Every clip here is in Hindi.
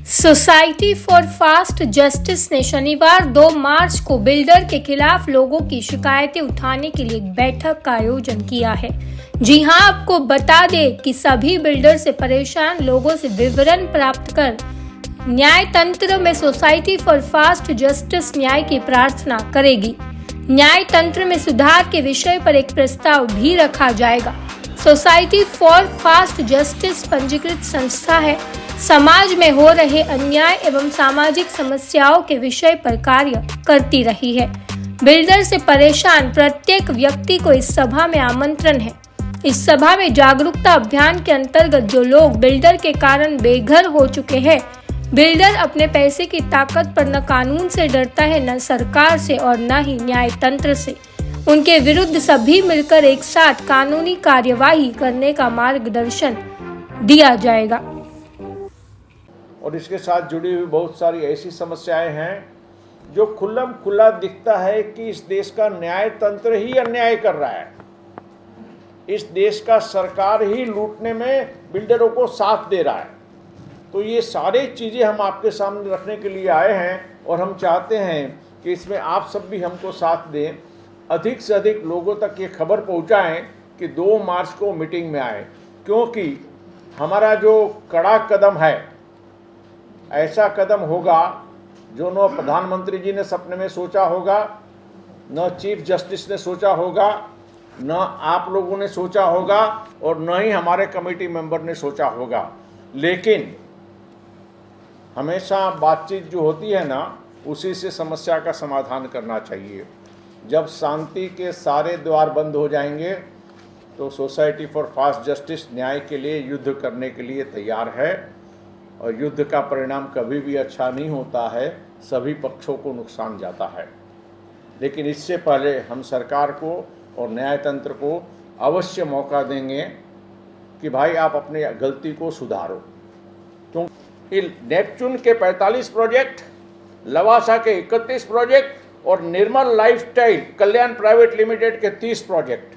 सोसाइटी फॉर फास्ट जस्टिस ने शनिवार 2 मार्च को बिल्डर के खिलाफ लोगों की शिकायतें उठाने के लिए एक बैठक का आयोजन किया है। जी हां, आपको बता दें कि सभी बिल्डर से परेशान लोगों से विवरण प्राप्त कर न्याय तंत्र में सोसाइटी फॉर फास्ट जस्टिस न्याय की प्रार्थना करेगी। न्याय तंत्र में सुधार के विषय पर एक प्रस्ताव भी रखा जाएगा। सोसाइटी फॉर फास्ट जस्टिस पंजीकृत संस्था है। समाज में हो रहे अन्याय एवं सामाजिक समस्याओं के विषय पर कार्य करती रही है। बिल्डर से परेशान प्रत्येक व्यक्ति को इस सभा में आमंत्रण है। इस सभा में जागरूकता अभियान के अंतर्गत जो लोग बिल्डर के कारण बेघर हो चुके हैं, बिल्डर अपने पैसे की ताकत पर न कानून से डरता है, न सरकार से और न ही न्याय तंत्र से, उनके विरुद्ध सभी मिलकर एक साथ कानूनी कार्यवाही करने का मार्गदर्शन दिया जाएगा। और इसके साथ जुड़ी हुई बहुत सारी ऐसी समस्याएं हैं जो खुल्लम खुल्ला दिखता है कि इस देश का न्याय तंत्र ही अन्याय कर रहा है। इस देश का सरकार ही लूटने में बिल्डरों को साथ दे रहा है। तो ये सारी चीज़ें हम आपके सामने रखने के लिए आए हैं और हम चाहते हैं कि इसमें आप सब भी हमको साथ दें, अधिक से अधिक लोगों तक ये खबर पहुंचाएं कि 2 मार्च को मीटिंग में आए, क्योंकि हमारा जो कड़ा कदम है, ऐसा कदम होगा जो न प्रधानमंत्री जी ने सपने में सोचा होगा, न चीफ जस्टिस ने सोचा होगा, न आप लोगों ने सोचा होगा और न ही हमारे कमेटी मेंबर ने सोचा होगा। लेकिन हमेशा बातचीत जो होती है ना, उसी से समस्या का समाधान करना चाहिए। जब शांति के सारे द्वार बंद हो जाएंगे तो सोसाइटी फॉर फास्ट जस्टिस न्याय के लिए युद्ध करने के लिए तैयार है। और युद्ध का परिणाम कभी भी अच्छा नहीं होता है, सभी पक्षों को नुकसान जाता है। लेकिन इससे पहले हम सरकार को और न्याय तंत्र को अवश्य मौका देंगे कि भाई आप अपनी गलती को सुधारो। क्योंकि नेपच्यून के 45 प्रोजेक्ट, लवासा के 31 प्रोजेक्ट और निर्मल लाइफस्टाइल कल्याण प्राइवेट लिमिटेड के 30 प्रोजेक्ट,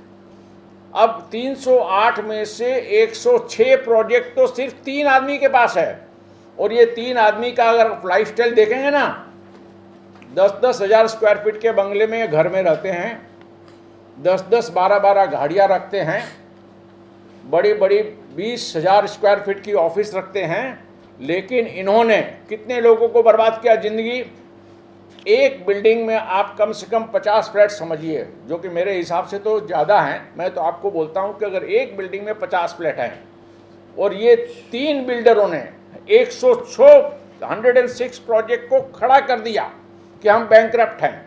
अब 308 में से 106 प्रोजेक्ट तो सिर्फ 3 आदमी के पास है। और ये 3 आदमी का अगर लाइफस्टाइल देखेंगे ना, 10-10 हज़ार स्क्वायर फीट के बंगले में घर में रहते हैं, 10-10, 12-12 गाड़ियाँ रखते हैं, बड़ी बड़ी 20,000 स्क्वायर फीट की ऑफिस रखते हैं। लेकिन इन्होंने कितने लोगों को बर्बाद किया जिंदगी। एक बिल्डिंग में आप कम से कम 50 फ्लैट समझिए, जो कि मेरे हिसाब से तो ज़्यादा हैं। मैं तो आपको बोलता हूं कि अगर एक बिल्डिंग में 50 फ्लैट हैं और ये 3 बिल्डरों ने 106 प्रोजेक्ट को खड़ा कर दिया कि हम बैंकरप्ट हैं,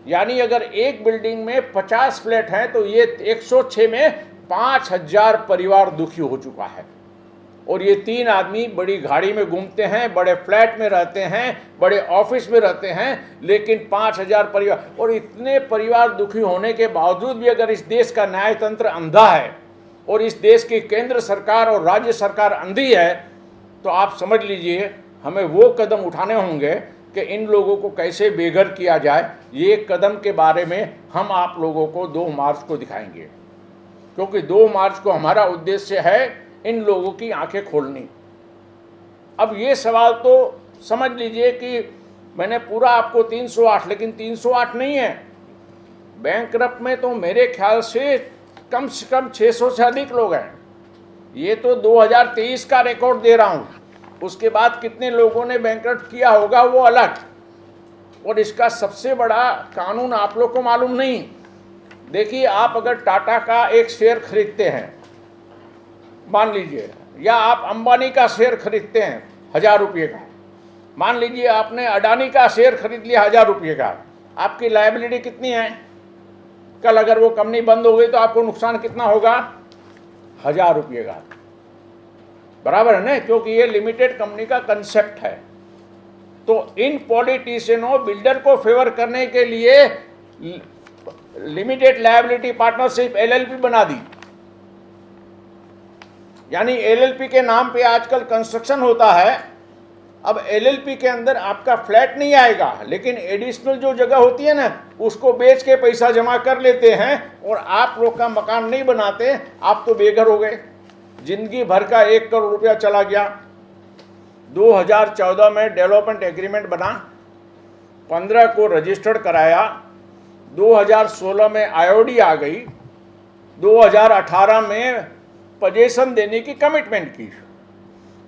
यानी अगर एक बिल्डिंग में 50 फ्लैट हैं तो ये 106 में 5,000 परिवार दुखी हो चुका है। और ये 3 आदमी बड़ी गाड़ी में घूमते हैं, बड़े फ्लैट में रहते हैं, बड़े ऑफिस में रहते हैं, लेकिन 5,000 परिवार, और इतने परिवार दुखी होने के बावजूद भी अगर इस देश का न्याय तंत्र अंधा है और इस देश की केंद्र सरकार और राज्य सरकार अंधी है, तो आप समझ लीजिए हमें वो कदम उठाने होंगे कि इन लोगों को कैसे बेघर किया जाए। ये कदम के बारे में हम आप लोगों को 2 मार्च को दिखाएंगे, क्योंकि 2 मार्च को हमारा उद्देश्य है इन लोगों की आंखें खोलनी। अब ये सवाल तो समझ लीजिए कि मैंने पूरा आपको 308, लेकिन 308 नहीं है। बैंकरप्ट में तो मेरे ख्याल से कम 600 से अधिक लोग हैं। ये तो 2023 का रिकॉर्ड दे रहा हूँ। उसके बाद कितने लोगों ने बैंकरप्ट किया होगा वो अलग। और इसका सबसे बड़ा कानून आप लोग को मालूम नहीं। देखिए, आप अगर टाटा का एक शेयर खरीदते हैं मान लीजिए, या आप अंबानी का शेयर खरीदते हैं 1,000 रुपये का, मान लीजिए आपने अडानी का शेयर खरीद लिया 1,000 रुपये का, आपकी लायबिलिटी कितनी है? कल अगर वो कंपनी बंद हो गई तो आपको नुकसान कितना होगा? 1,000 रुपये का। बराबर है ना, क्योंकि ये लिमिटेड कंपनी का कंसेप्ट है। तो इन पॉलिटिशियनों बिल्डर को फेवर करने के लिए लिमिटेड लायबिलिटी पार्टनरशिप LLP बना दी। यानी LLP के नाम पे आजकल कंस्ट्रक्शन होता है। अब LLP के अंदर आपका फ्लैट नहीं आएगा, लेकिन एडिशनल जो जगह होती है ना, उसको बेच के पैसा जमा कर लेते हैं और आप लोग का मकान नहीं बनाते, आप तो बेघर हो गए, जिंदगी भर का 1 करोड़ रुपया चला गया। 2014 में डेवलपमेंट एग्रीमेंट बना, 15 को रजिस्टर्ड कराया, 2016 में आईओडी आ गई, 2018 में पोजीशन देने की कमिटमेंट की।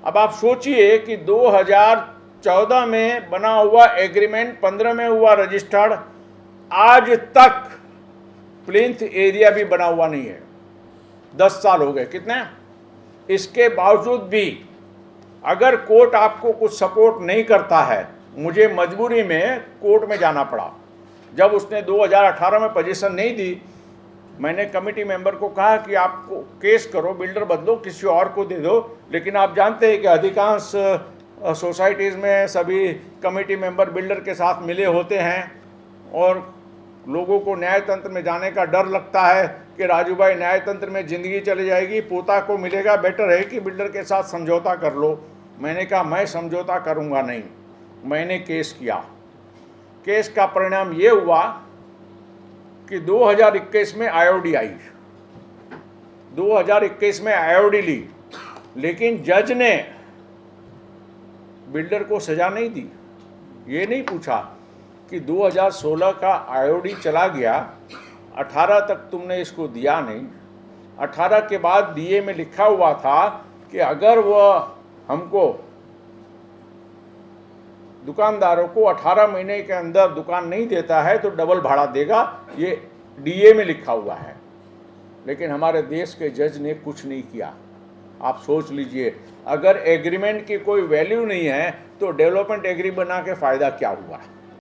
अब आप सोचिए कि 2014 में बना हुआ एग्रीमेंट 15 में हुआ रजिस्टर्ड, आज तक प्लिंथ एरिया भी बना हुआ नहीं है। 10 साल हो गए, कितने? इसके बावजूद भी अगर कोर्ट आपको कुछ सपोर्ट नहीं करता है, मुझे मजबूरी में कोर्ट में जाना पड़ा। जब उसने 2018 में पोजीशन नहीं दी, मैंने कमेटी मेंबर को कहा कि आपको केस करो, बिल्डर बदलो, किसी और को दे दो। लेकिन आप जानते हैं कि अधिकांश सोसाइटीज़ में सभी कमेटी मेंबर बिल्डर के साथ मिले होते हैं और लोगों को न्याय तंत्र में जाने का डर लगता है कि राजू भाई न्याय तंत्र में ज़िंदगी चली जाएगी, पोता को मिलेगा, बेटर है कि बिल्डर के साथ समझौता कर लो। मैंने कहा मैं समझौता करूँगा नहीं। मैंने केस किया। केस का परिणाम ये हुआ कि 2021 में आईओडी आई, 2021 में आईओडी ली, लेकिन जज ने बिल्डर को सजा नहीं दी। ये नहीं पूछा कि 2016 का आईओडी चला गया, 18 तक तुमने इसको दिया नहीं। 18 के बाद डीए में लिखा हुआ था कि अगर वह हमको दुकानदारों को 18 महीने के अंदर दुकान नहीं देता है तो डबल भाड़ा देगा, ये डीए में लिखा हुआ है। लेकिन हमारे देश के जज ने कुछ नहीं किया। आप सोच लीजिए, अगर एग्रीमेंट की कोई वैल्यू नहीं है तो डेवलपमेंट एग्री बना के फ़ायदा क्या हुआ?